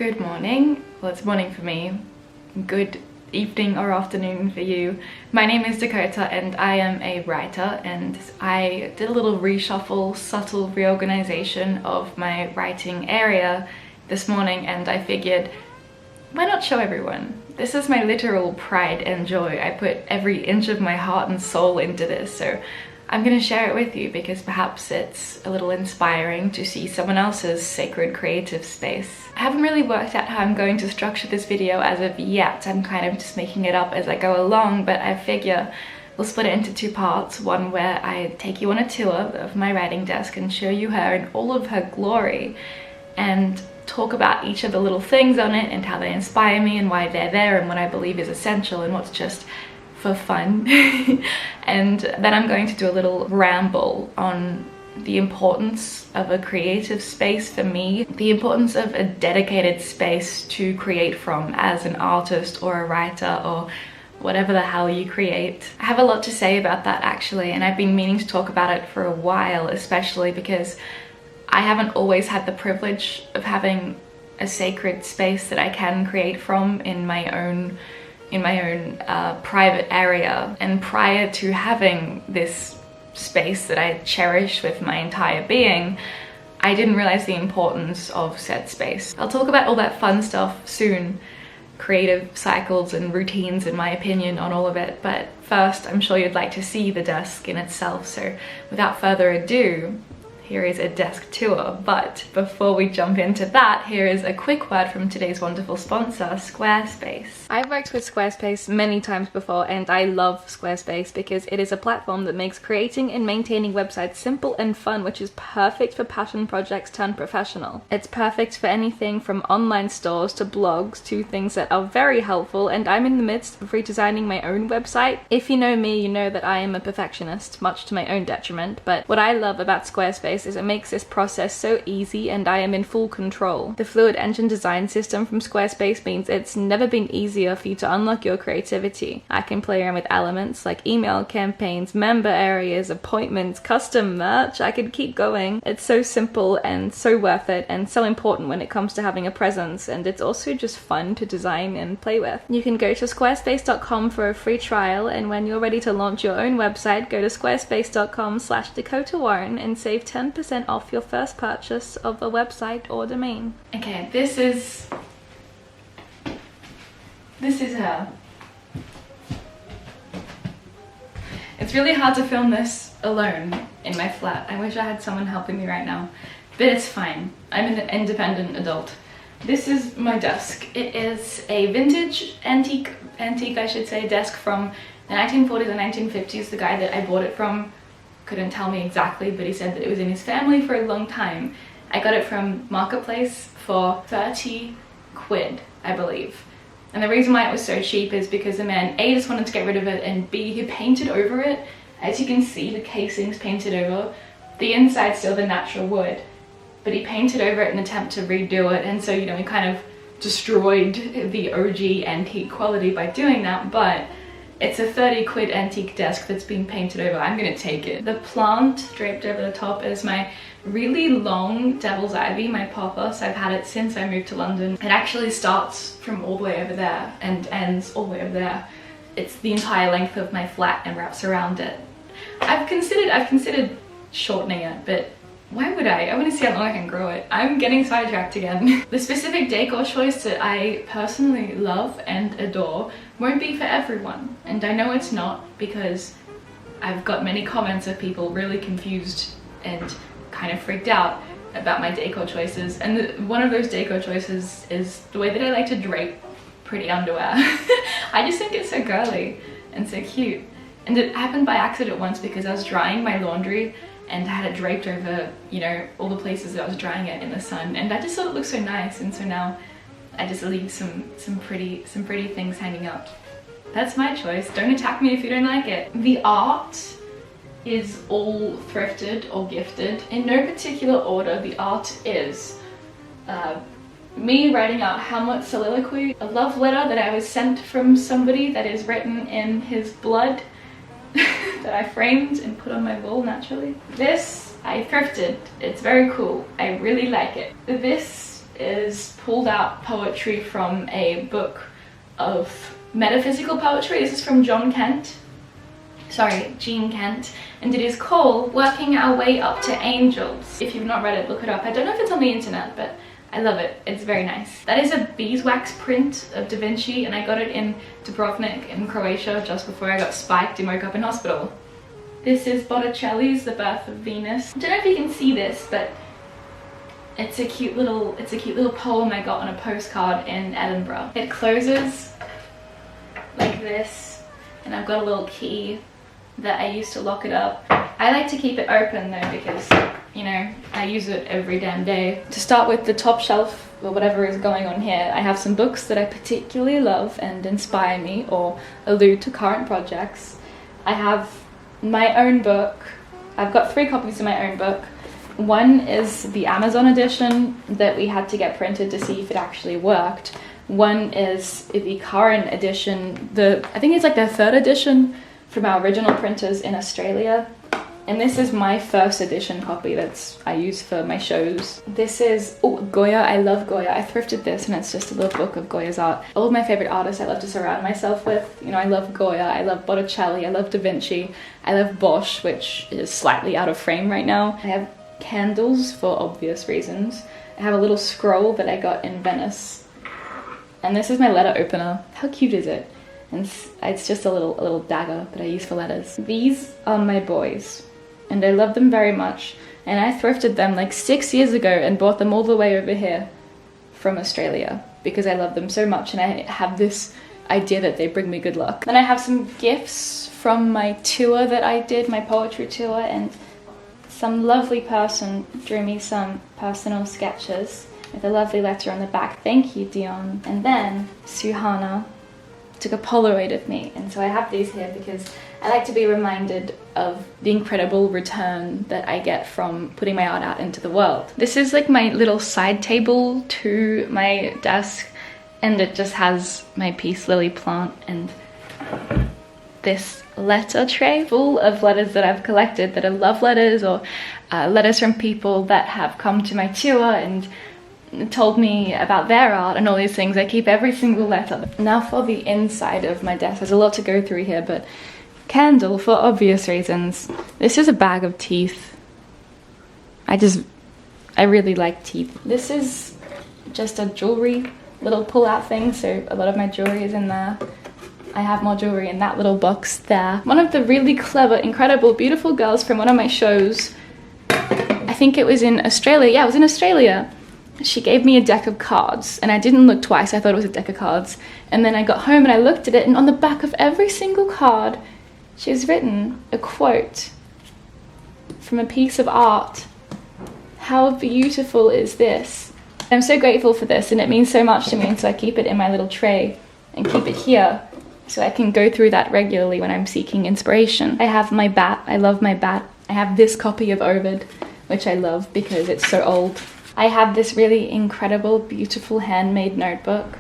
Good morning. Well, it's morning for me. Good evening or afternoon for you. My name is Dakota and I am a writer, and I did a little reshuffle, subtle reorganization of my writing area this morning, and I figured, why not show everyone? This is my literal pride and joy. I put every inch of my heart and soul into this, so I'm gonna share it with you because perhaps it's a little inspiring to see someone else's sacred creative space. I haven't really worked out how I'm going to structure this video as of yet. I'm kind of just making it up as I go along, but I figure we'll split it into two parts. One where I take you on a tour of my writing desk and show you her in all of her glory and talk about each of the little things on it and how they inspire me and why they're there and what I believe is essential and what's just for fun. And then I'm going to do a little ramble on the importance of a creative space for me, the importance of a dedicated space to create from as an artist or a writer or whatever the hell you create. I have a lot to say about that actually, and I've been meaning to talk about it for a while, especially because I haven't always had the privilege of having a sacred space that I can create from in my own private area. And prior to having this space that I cherish with my entire being, I didn't realize the importance of said space. I'll talk about all that fun stuff soon, creative cycles and routines in my opinion on all of it, but first I'm sure you'd like to see the desk in itself, so without further ado, here is a desk tour. But before we jump into that, here is a quick word from today's wonderful sponsor, Squarespace. I've worked with Squarespace many times before and I love Squarespace because it is a platform that makes creating and maintaining websites simple and fun, which is perfect for passion projects turned professional. It's perfect for anything from online stores to blogs to things that are very helpful, and I'm in the midst of redesigning my own website. If you know me, you know that I am a perfectionist, much to my own detriment, but what I love about Squarespace is it makes this process so easy and I am in full control. The fluid engine design system from Squarespace means it's never been easier for you to unlock your creativity. I can play around with elements like email campaigns, member areas, appointments, custom merch. I could keep going. It's so simple and so worth it and so important when it comes to having a presence, and it's also just fun to design and play with. You can go to squarespace.com for a free trial, and when you're ready to launch your own website, go to squarespace.com/Dakota Warren and save 10% off your first purchase of a website or domain. Okay, this is her. It's really hard to film this alone in my flat. I wish I had someone helping me right now, but it's fine. I'm an independent adult. This is my desk. It is a vintage antique I should say, desk from the 1940s and 1950s. The guy that I bought it from couldn't tell me exactly, but he said that it was in his family for a long time. I got it from Marketplace for 30 quid, I believe. And the reason why it was so cheap is because the man A, just wanted to get rid of it, and B, he painted over it. As you can see, the casing's painted over. The inside's still the natural wood, but he painted over it in an attempt to redo it, and so, you know, he kind of destroyed the OG antique quality by doing that, but it's a 30 quid antique desk that's been painted over. I'm gonna take it. The plant draped over the top is my really long devil's ivy, my pothos. I've had it since I moved to London. It actually starts from all the way over there and ends all the way over there. It's the entire length of my flat and wraps around it. I've considered shortening it, but why would I? I want to see how long I can grow it. I'm getting sidetracked again. The specific decor choice that I personally love and adore won't be for everyone. And I know it's not, because I've got many comments of people really confused and kind of freaked out about my decor choices. And one of those decor choices is the way that I like to drape pretty underwear. I just think it's so girly and so cute. And it happened by accident once because I was drying my laundry and I had it draped over, you know, all the places that I was drying it in the sun, and I just thought it looked so nice, and so now I just leave some pretty things hanging up. That's my choice. Don't attack me if you don't like it. The art is all thrifted or gifted. In no particular order, the art is me writing out Hamlet's soliloquy, a love letter that I was sent from somebody that is written in his blood, that I framed and put on my wall naturally. This I thrifted. It's very cool. I really like it. This is pulled out poetry from a book of metaphysical poetry. This is from Gene Kent, and it is called Working Our Way Up to Angels. If you've not read it, look it up. I don't know if it's on the internet, but I love it. It's very nice. That is a beeswax print of Da Vinci, and I got it in Dubrovnik in Croatia just before I got spiked and woke up in hospital. This is Botticelli's The Birth of Venus. I don't know if you can see this, but it's a cute little poem I got on a postcard in Edinburgh. It closes like this, and I've got a little key that I use to lock it up. I like to keep it open though, because, you know, I use it every damn day. To start with the top shelf, or whatever is going on here, I have some books that I particularly love and inspire me or allude to current projects. I have my own book. I've got 3 copies of my own book. One is the Amazon edition that we had to get printed to see if it actually worked. One is the current edition, I think it's like the 3rd edition from our original printers in Australia. And this is my 1st edition copy I use for my shows. This is Goya. I love Goya. I thrifted this, and it's just a little book of Goya's art. All of my favorite artists I love to surround myself with. You know, I love Goya, I love Botticelli, I love Da Vinci, I love Bosch, which is slightly out of frame right now. I have candles for obvious reasons. I have a little scroll that I got in Venice. And this is my letter opener. How cute is it? And it's just a little dagger that I use for letters. These are my boys, and I love them very much. And I thrifted them like 6 years ago and bought them all the way over here from Australia because I love them so much, and I have this idea that they bring me good luck. Then I have some gifts from my tour that I did, my poetry tour, and some lovely person drew me some personal sketches with a lovely letter on the back. Thank you, Dion. And then Suhana took a Polaroid of me, and so I have these here because I like to be reminded of the incredible return that I get from putting my art out into the world. This is like my little side table to my desk, and it just has my peace lily plant and this letter tray full of letters that I've collected that are love letters or letters from people that have come to my tour and told me about their art and all these things. I keep every single letter. Now for the inside of my desk. There's a lot to go through here, but candle for obvious reasons. This is a bag of teeth. I really like teeth. This is just a jewelry little pull-out thing, so a lot of my jewelry is in there. I have more jewelry in that little box there. One of the really clever, incredible, beautiful girls from one of my shows, I think it was in Australia. Yeah, it was in Australia. She gave me a deck of cards, and I didn't look twice. I thought it was a deck of cards. And then I got home and I looked at it, and on the back of every single card, she has written a quote from a piece of art. How beautiful is this? I'm so grateful for this, and it means so much to me, and so I keep it in my little tray and keep it here so I can go through that regularly when I'm seeking inspiration. I have my bat. I love my bat. I have this copy of Ovid, which I love because it's so old. I have this really incredible, beautiful handmade notebook.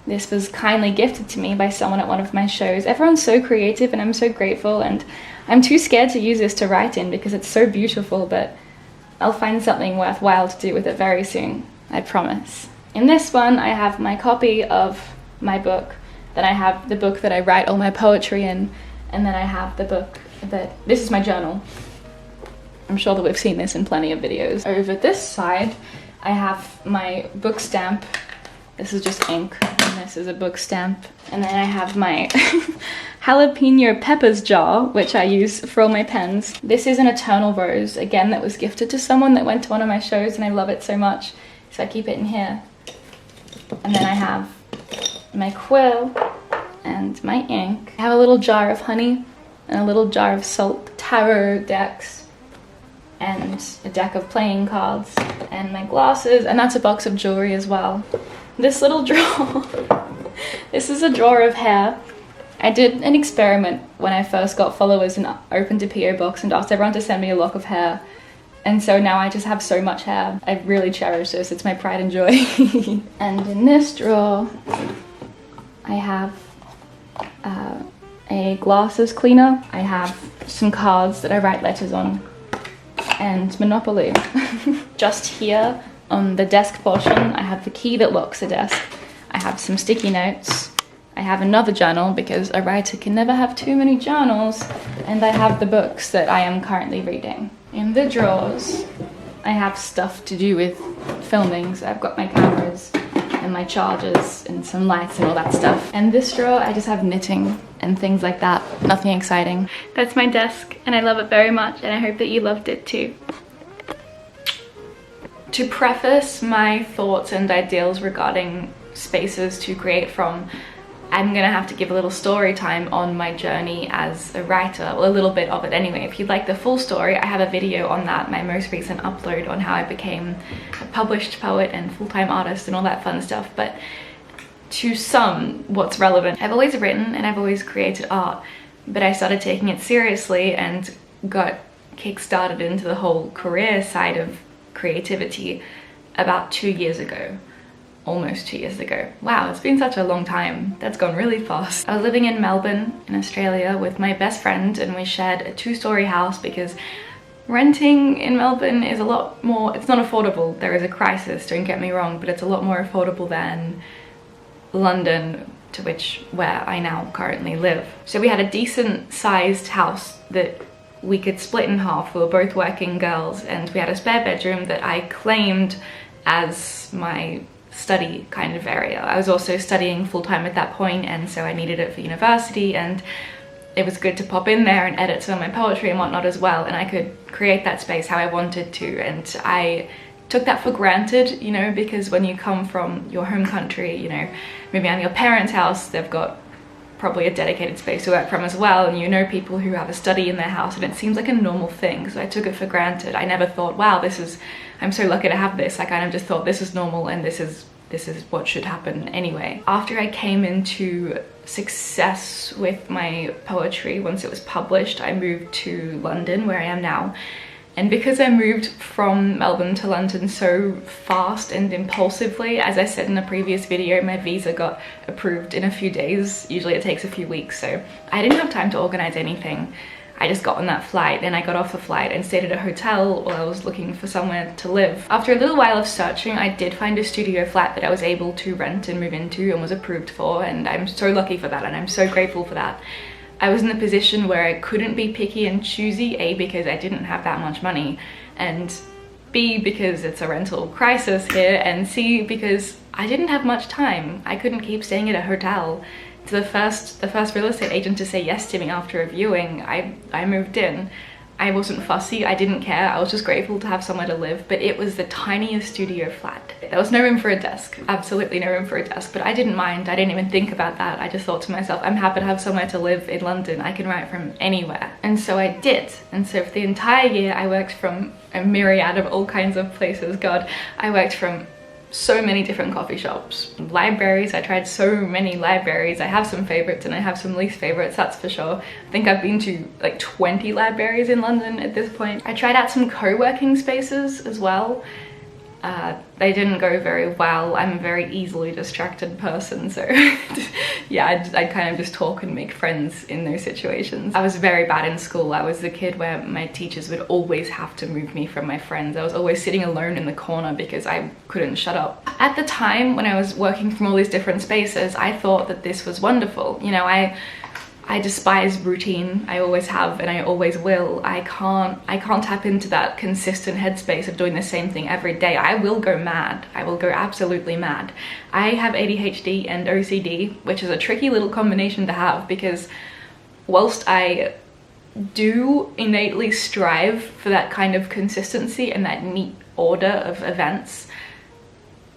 This was kindly gifted to me by someone at one of my shows. Everyone's so creative, and I'm so grateful, and I'm too scared to use this to write in because it's so beautiful, but I'll find something worthwhile to do with it very soon, I promise. In this one, I have my copy of my book, then I have the book that I write all my poetry in, and then I have the book this is my journal. I'm sure that we've seen this in plenty of videos. Over this side, I have my book stamp. This is just ink, and this is a book stamp. And then I have my jalapeno peppers jar, which I use for all my pens. This is an eternal rose, again, that was gifted to someone that went to one of my shows, and I love it so much, so I keep it in here. And then I have my quill and my ink. I have a little jar of honey and a little jar of salt, tarot decks, and a deck of playing cards, and my glasses, and that's a box of jewelry as well. This little drawer, this is a drawer of hair. I did an experiment when I first got followers and opened a PO box and asked everyone to send me a lock of hair. And so now I just have so much hair. I really cherish this, it's my pride and joy. And in this drawer, I have a glasses cleaner. I have some cards that I write letters on, and Monopoly. Just here, On the desk portion, I have the key that locks the desk. I have some sticky notes. I have another journal because a writer can never have too many journals. And I have the books that I am currently reading. In the drawers, I have stuff to do with filming. So I've got my cameras and my chargers and some lights and all that stuff. And this drawer, I just have knitting and things like that. Nothing exciting. That's my desk and I love it very much and I hope that you loved it too. To preface my thoughts and ideals regarding spaces to create from, I'm gonna have to give a little story time on my journey as a writer, well, a little bit of it anyway. If you'd like the full story, I have a video on that, my most recent upload on how I became a published poet and full-time artist and all that fun stuff. But to sum what's relevant, I've always written and I've always created art, but I started taking it seriously and got kick-started into the whole career side of creativity about 2 years ago. Almost 2 years ago. Wow, it's been such a long time. That's gone really fast. I was living in Melbourne in Australia with my best friend and we shared a 2-story house because renting in Melbourne is a lot more, it's not affordable. There is a crisis, don't get me wrong, but it's a lot more affordable than London, where I now currently live. So we had a decent sized house that we could split in half. We were both working girls and we had a spare bedroom that I claimed as my study kind of area. I was also studying full-time at that point and so I needed it for university and it was good to pop in there and edit some of my poetry and whatnot as well, and I could create that space how I wanted to, and I took that for granted, you know, because when you come from your home country, you know, maybe on your parents' house, they've got probably a dedicated space to work from as well, and you know people who have a study in their house and it seems like a normal thing, so I took it for granted. I never thought, wow, I'm so lucky to have this. I kind of just thought this is normal and this is what should happen anyway. After I came into success with my poetry, once it was published, I moved to London where I am now. And because I moved from Melbourne to London so fast and impulsively, as I said in a previous video, my visa got approved in a few days. Usually it takes a few weeks, so I didn't have time to organize anything. I just got on that flight and I got off the flight and stayed at a hotel while I was looking for somewhere to live. After a little while of searching, I did find a studio flat that I was able to rent and move into and was approved for, and I'm so lucky for that and I'm so grateful for that. I was in a position where I couldn't be picky and choosy, A, because I didn't have that much money, and B, because it's a rental crisis here, and C, because I didn't have much time. I couldn't keep staying at a hotel. To the first real estate agent to say yes to me after a viewing, I moved in. I wasn't fussy, I didn't care, I was just grateful to have somewhere to live, but it was the tiniest studio flat. There was no room for a desk, absolutely no room for a desk, but I didn't mind, I didn't even think about that. I just thought to myself, I'm happy to have somewhere to live in London, I can write from anywhere. And so I did, and so for the entire year I worked from a myriad of all kinds of places. God, I worked from so many different coffee shops, libraries. I tried so many libraries. I have some favorites and I have some least favorites, that's for sure. I think I've been to like 20 libraries in London at this point. I tried out some co-working spaces as well. They didn't go very well. I'm a very easily distracted person, so yeah, I'd kind of just talk and make friends in those situations. I was very bad in school. I was the kid where my teachers would always have to move me from my friends. I was always sitting alone in the corner because I couldn't shut up. At the time when I was working from all these different spaces, I thought that this was wonderful. You know, I despise routine. I always have and I always will. I can't tap into that consistent headspace of doing the same thing every day. I will go mad. I will go absolutely mad. I have ADHD and OCD, which is a tricky little combination to have, because whilst I do innately strive for that kind of consistency and that neat order of events,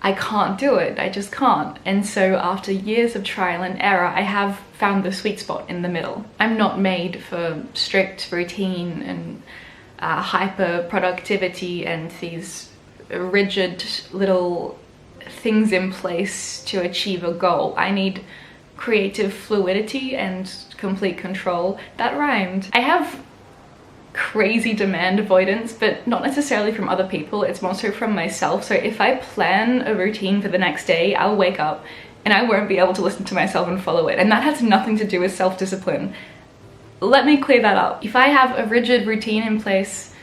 I can't do it, I just can't. And so after years of trial and error, I have found the sweet spot in the middle. I'm not made for strict routine and hyper productivity and these rigid little things in place to achieve a goal. I need creative fluidity and complete control. That rhymed. I have crazy demand avoidance, but not necessarily from other people, it's more so from myself. So if I plan a routine for the next day, I'll wake up and I won't be able to listen to myself and follow it, and that has nothing to do with self-discipline. Let me clear that up. If I have a rigid routine in place,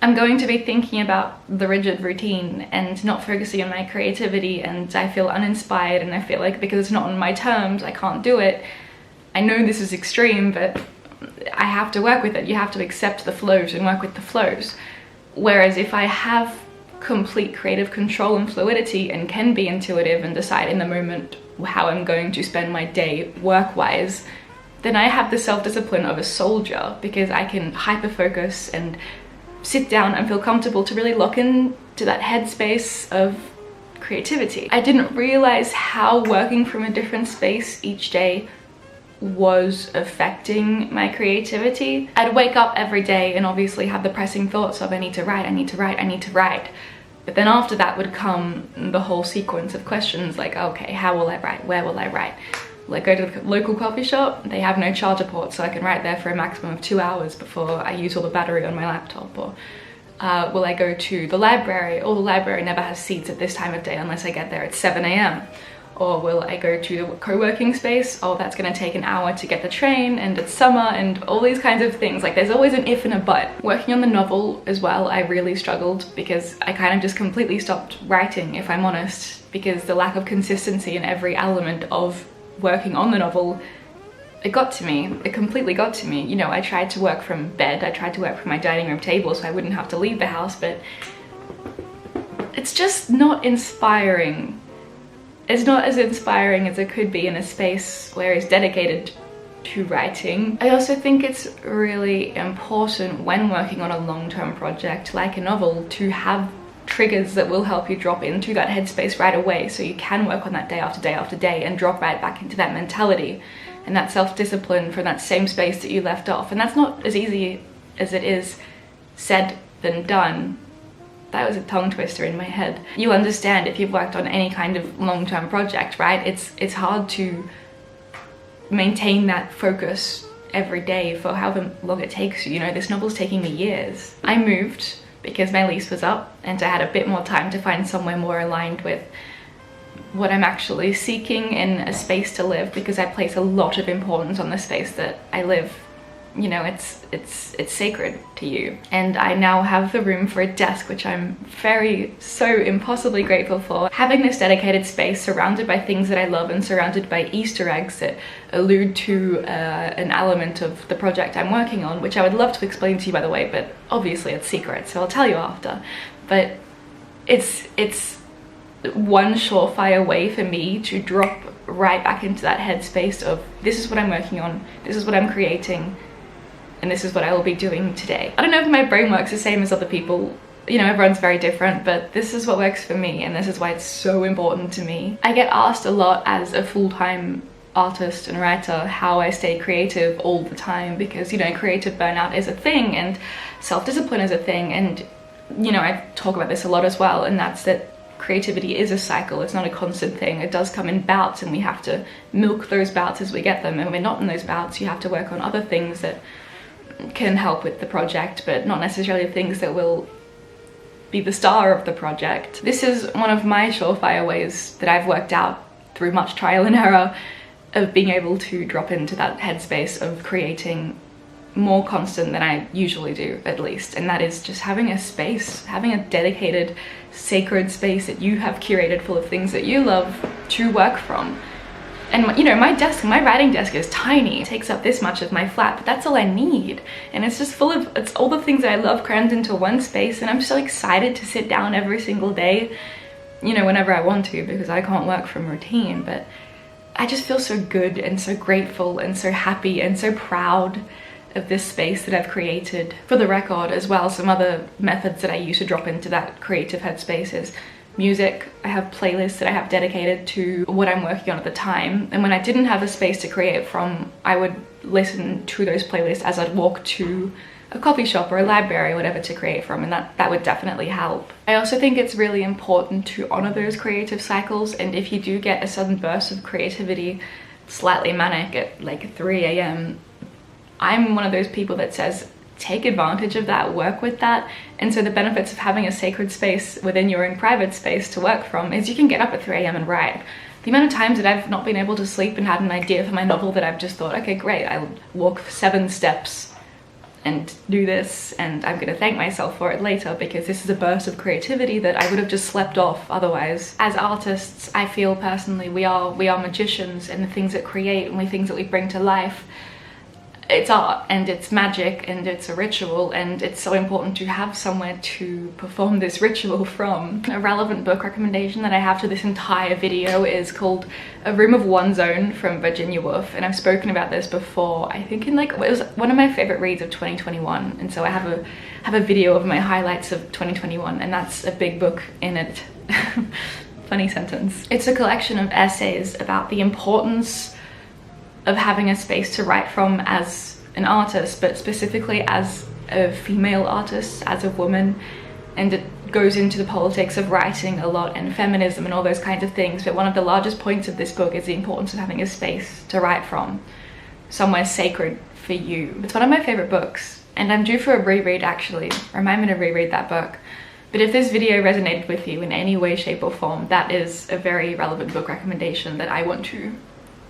I'm going to be thinking about the rigid routine and not focusing on my creativity, and I feel uninspired, and I feel like because it's not on my terms, I can't do it. I know this is extreme, but I have to work with it. You have to accept the flows and work with the flows. Whereas if I have complete creative control and fluidity and can be intuitive and decide in the moment how I'm going to spend my day work-wise, then I have the self-discipline of a soldier, because I can hyper-focus and sit down and feel comfortable to really lock in to that headspace of creativity. I didn't realize how working from a different space each day was affecting my creativity. I'd wake up every day and obviously have the pressing thoughts of I need to write, I need to write, I need to write. But then after that would come the whole sequence of questions like, okay, how will I write? Where will I write? Will I go to the local coffee shop? They have no charger port, so I can write there for a maximum of 2 hours before I use all the battery on my laptop. Or will I go to the library? Oh, the library never has seats at this time of day unless I get there at 7 a.m. Or will I go to the co-working space? Oh, that's gonna take an hour to get the train, and it's summer, and all these kinds of things. Like, there's always an if and a but. Working on the novel as well, I really struggled because I kind of just completely stopped writing, if I'm honest, because the lack of consistency in every element of working on the novel, it got to me. It completely got to me. You know, I tried to work from bed, I tried to work from my dining room table so I wouldn't have to leave the house, but it's just not inspiring. It's not as inspiring as it could be in a space where it's dedicated to writing. I also think it's really important when working on a long-term project like a novel to have triggers that will help you drop into that headspace right away, so you can work on that day after day after day and drop right back into that mentality and that self-discipline from that same space that you left off. And that's not as easy as it is said than done. That was a tongue twister in my head. You understand if you've worked on any kind of long-term project, right? It's hard to maintain that focus every day for however long it takes you. You know, this novel's taking me years. I moved because my lease was up and I had a bit more time to find somewhere more aligned with what I'm actually seeking in a space to live, because I place a lot of importance on the space that I live. You know, it's sacred to you. And I now have the room for a desk, which I'm so impossibly grateful for. Having this dedicated space surrounded by things that I love and surrounded by Easter eggs that allude to an element of the project I'm working on, which I would love to explain to you, by the way, but obviously it's secret, so I'll tell you after. But it's one surefire way for me to drop right back into that headspace of this is what I'm working on, this is what I'm creating, and this is what I will be doing today. I don't know if my brain works the same as other people. You know, everyone's very different, but this is what works for me, and this is why it's so important to me. I get asked a lot as a full-time artist and writer how I stay creative all the time, because, you know, creative burnout is a thing and self-discipline is a thing, and, you know, I talk about this a lot as well, and that's that creativity is a cycle. It's not a constant thing. It does come in bouts, and we have to milk those bouts as we get them, and when we're not in those bouts, you have to work on other things that can help with the project, but not necessarily things that will be the star of the project. This is one of my surefire ways that I've worked out through much trial and error of being able to drop into that headspace of creating more constant than I usually do, at least. And that is just having a space, having a dedicated, sacred space that you have curated full of things that you love to work from. And, you know, my writing desk is tiny. It takes up this much of my flat, but that's all I need. And it's just full of, it's all the things that I love crammed into one space, and I'm so excited to sit down every single day, you know, whenever I want to, because I can't work from routine. But I just feel so good and so grateful and so happy and so proud of this space that I've created. For the record as well, some other methods that I use to drop into that creative headspace is music. I have playlists that I have dedicated to what I'm working on at the time, and when I didn't have a space to create from, I would listen to those playlists as I'd walk to a coffee shop or a library or whatever to create from, and that would definitely help. I also think it's really important to honor those creative cycles, and if you do get a sudden burst of creativity, slightly manic at like 3 a.m, I'm one of those people that says take advantage of that, work with that. And so the benefits of having a sacred space within your own private space to work from is you can get up at 3 a.m. and write. The amount of times that I've not been able to sleep and had an idea for my novel that I've just thought, okay, great, I'll walk 7 steps and do this, and I'm gonna thank myself for it later because this is a burst of creativity that I would have just slept off otherwise. As artists, I feel personally we are magicians, and the things that create and the things that we bring to life, it's art and it's magic and it's a ritual, and it's so important to have somewhere to perform this ritual from. A relevant book recommendation that I have to this entire video is called A Room of One's Own from Virginia Woolf, and I've spoken about this before, I think in like, it was one of my favorite reads of 2021, and so I have a video of my highlights of 2021, and that's a big book in it. Funny sentence. It's a collection of essays about the importance of having a space to write from as an artist, but specifically as a female artist, as a woman, and it goes into the politics of writing a lot and feminism and all those kinds of things. But one of the largest points of this book is the importance of having a space to write from, somewhere sacred for you. It's one of my favorite books, and I'm due for a reread actually. Remind me to reread that book. But if this video resonated with you in any way, shape or form, that is a very relevant book recommendation that I want to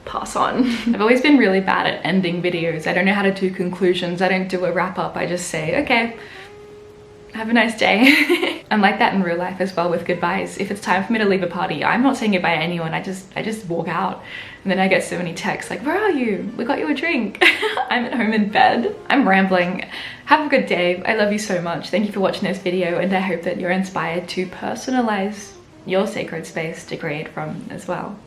pass on. I've always been really bad at ending videos. I don't know how to do conclusions. I don't do a wrap up. I just say, okay, have a nice day. I'm like that in real life as well with goodbyes. If it's time for me to leave a party, I'm not saying goodbye to anyone. I just walk out, and then I get so many texts like, where are you? We got you a drink. I'm at home in bed. I'm rambling. Have a good day. I love you so much. Thank you for watching this video, and I hope that you're inspired to personalize your sacred space to create from as well.